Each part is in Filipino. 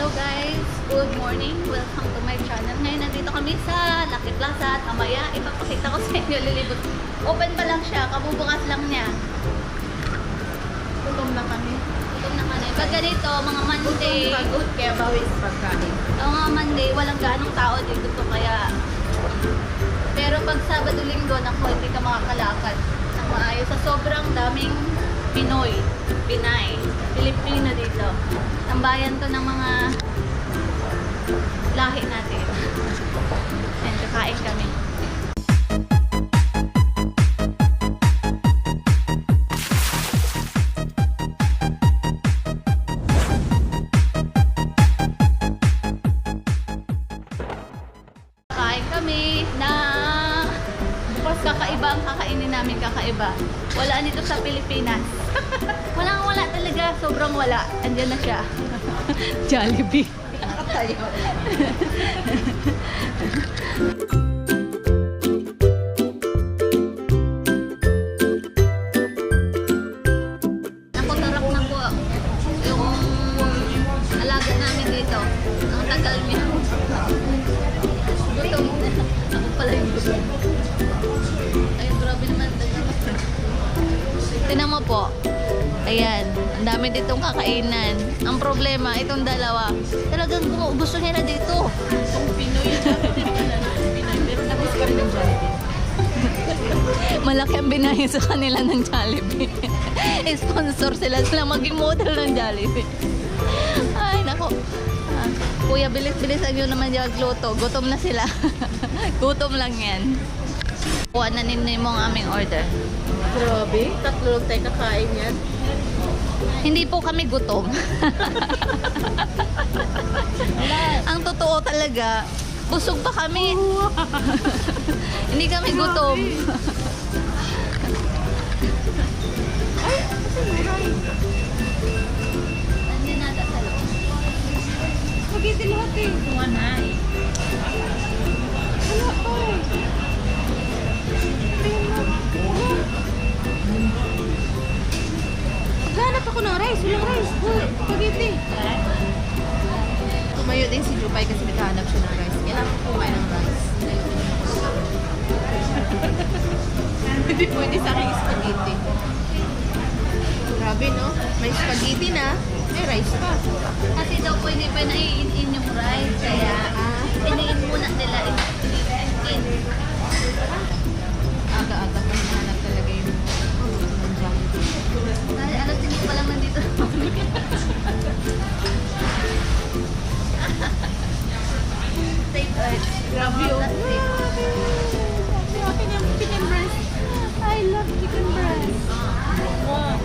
Hello guys! Good morning! Welcome to my channel. Ngayon nandito kami sa Plaza at mamaya ipapakita ko sa inyo lilibot. Open pa lang siya, kabubukas lang niya. Gutom na kami. Gutom na kami. Pag ganito, mga Monday, Pagod kaya bawi sa pagkain. mga Monday, walang ganong tao dito to kaya. Pero pag Sabado, Linggo, naku, hindi ka makakalakad ng maayos. Sa sobrang daming Pinoy, Pinay, Pilipino dito. Ang bayan to ng mga lahi natin. Yan, kakain kami. Kakain kami na bukas kakaiba ang kakainin namin, kakaiba. Wala nito sa Pilipinas. Wala talaga, sobrang wala. Andiyan na siya. Jollibee. Tayo. Ako, sarap na po yung alaga namin dito. Ang tagal niya. Gutom. Ako pala yung gutom. Ay, grabe naman. Tinan mo po. Ayan, ang dami ditong kakainan. Ang problema, itong dalawa, talagang gusto nila dito. Kung Pinoy yun, Pinoy. Pero tapos ka rin ng Jollibee. Malaki ang binahin sa kanila ng Jollibee. Sponsor sila maging model ng Jollibee. Ay, nako. Kuya, bilis-bilisan nyo naman yung luto. Gutom na sila. Gutom lang yan. Kuha na ninyo mo ang aming order. Grabe, tatlo lang tayo kakain yan. Hindi po kami gutom. Ang totoo talaga, busog pa kami. Hindi kami gutom. Ay, kasi maray. Nandiyan nata sa loob. Spaghetti lahat eh. Wanay. Wala pa eh. Ganap ako ng rice. Walang rice. Spaghetti. Tumayo din si Jupay kasi naghahanap siya ng rice. Kailangan ko kumain ng rice. Hindi pwede sa akin spaghetti. Grabe no? May spaghetti na. May rice pa. Kasi daw po hindi pa naiin yung rice. Kaya iniin muna nila. In. Aga-aga pa hinahanap talaga yung ng Jollibee. Dahil alas 5 pa lang nandito. Grabe oh. Akin yung chicken breast. I love chicken breast. Wow.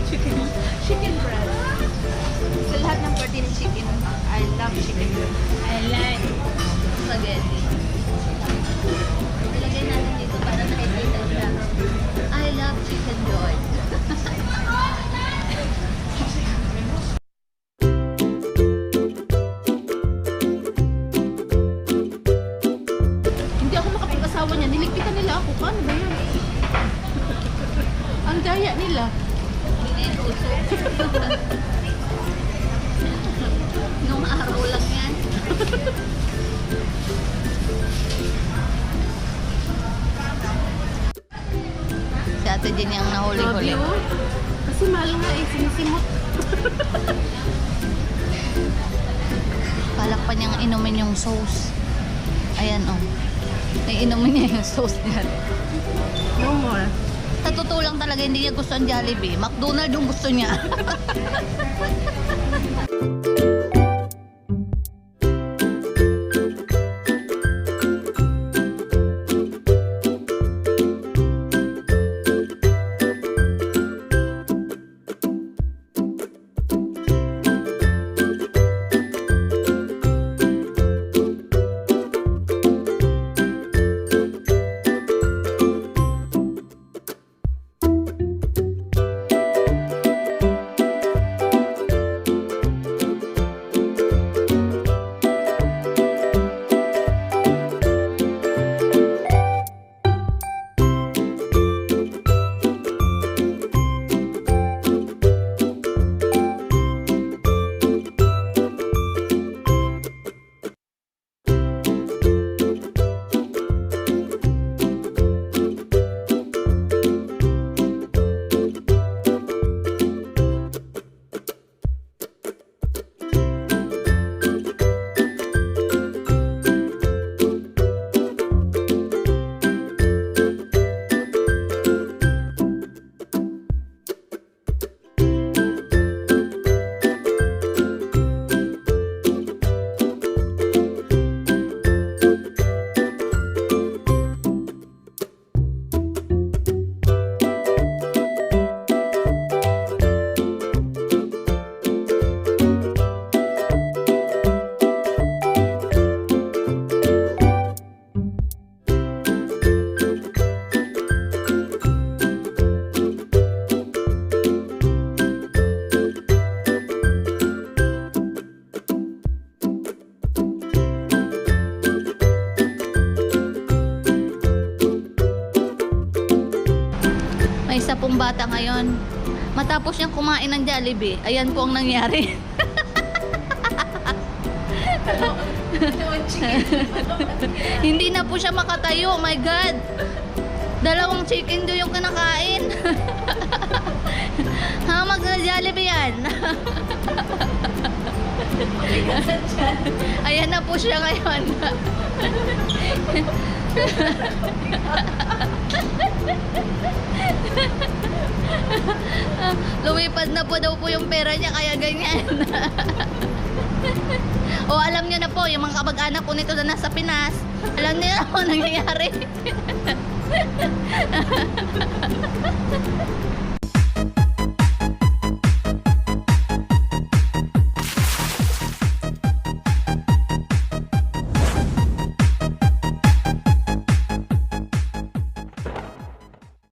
Chicken breast. Sa lahat ng parte ng chicken, I love chicken breast. I like spaghetti. Ilagay natin dito para nakikita siya. I love chicken joy. Hindi ako makapag-asawa niya. Niligpitan nila ako. Paano ba yan? Ang daya nila. Hindi puso. Nung araw lang yan. Si Ate Jenny ang nahuli-huli. Grabe, oh. Kasi mahal nga eh. Sinisimot. Balak pa niyang inumin yung sauce. Ayan oh. Inumin niya yung sauce niya. No more. Sa totoo lang talaga hindi niya gusto ang Jollibee. McDonald's yung gusto niya. bata ngayon. Matapos niyang kumain ng Jollibee, ayan po ang nangyari. Hindi na po siya makatayo. My God. Dalawang chicken do yung kinakain. Ha, mag-Jollibee yan. Ayan na po siya ngayon. Lumipad na po daw po yung pera niya, kaya ganyan. O alam niyo na po, yung mga kamag-anak ko nito na nasa Pinas, alam niyo na po nangyayari.